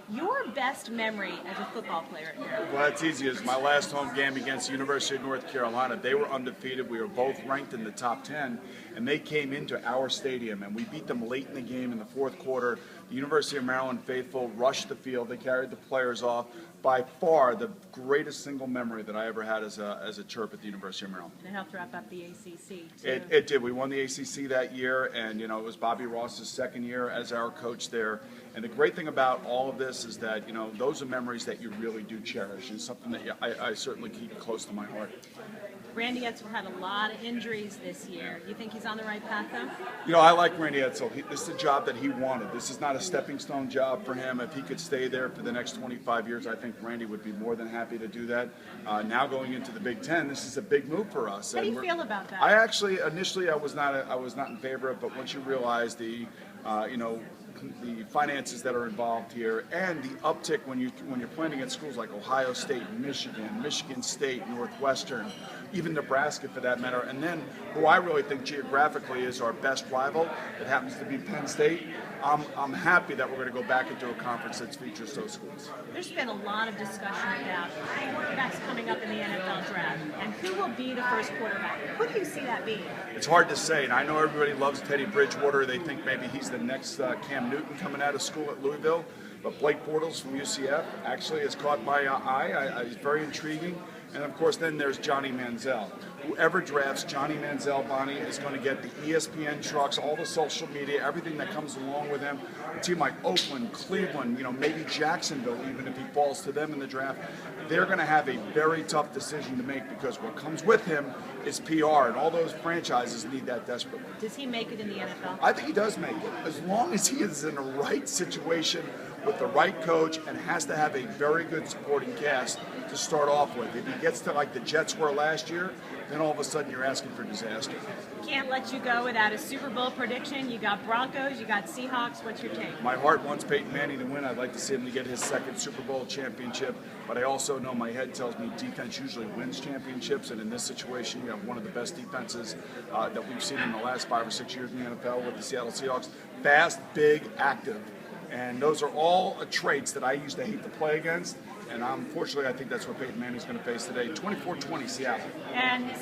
Your best memory as a football player at Maryland? Well, it's easy. It's my last home game against the University of North Carolina. They were undefeated. We were both ranked in the top 10, and they came into our stadium, and we beat them late in the game in the fourth quarter. The University of Maryland faithful rushed the field. They carried the players off. By far, the greatest single memory that I ever had as a Terp at the University of Maryland. It helped wrap up the ACC, too. It did. We won the ACC that year, and it was Bobby Ross's second year as our coach there. And the great thing about all of this is that those are memories that you really do cherish, and something that I certainly keep close to my heart. Randy Edsall had a lot of injuries this year. You think he's on the right path, though? I like Randy Edsall. This is a job that he wanted. This is not a stepping stone job for him. If he could stay there for the next 25 years, I think Randy would be more than happy to do that. Now going into the Big Ten, this is a big move for us. How do you feel about that? I actually, initially, I was not in favor of, but once you realize the finances that are involved here and the uptick when you're playing against schools like Ohio State, Michigan State, Northwestern, even Nebraska for that matter, and then who I really think geographically is our best rival, that happens to be Penn State. I'm happy that we're going to go back into a conference that features those schools. There's been a lot of discussion about quarterbacks coming up in the NFL draft and who will be the first quarterback. Who do you see that being? It's hard to say, and I know everybody loves Teddy Bridgewater. They think maybe he's the next Cam Newton coming out of school at Louisville. But Blake Bortles from UCF actually has caught my eye. He's very intriguing. And, of course, then there's Johnny Manziel. Whoever drafts Johnny Manziel, Bonnie, is going to get the ESPN trucks, all the social media, everything that comes along with him. A team like Oakland, Cleveland, maybe Jacksonville, even if he falls to them in the draft, they're going to have a very tough decision to make because what comes with him is PR, and all those franchises need that desperately. Does he make it in the NFL? I think he does make it, as long as he is in the right situation with the right coach and has to have a very good supporting cast to start off with. If he gets to like the Jets were last year, then all of a sudden you're asking for disaster. Can't let you go without a Super Bowl prediction. You got Broncos, you got Seahawks. What's your take? My heart wants Peyton Manning to win. I'd like to see him to get his second Super Bowl championship, but I also know my head tells me defense usually wins championships, and in this situation you have one of the best defenses that we've seen in the last 5 or 6 years in the NFL with the Seattle Seahawks. Fast, big, active. And those are all traits that I used to hate to play against. And unfortunately, I think that's what Peyton Manning's going to face today. 24-20 Seattle. And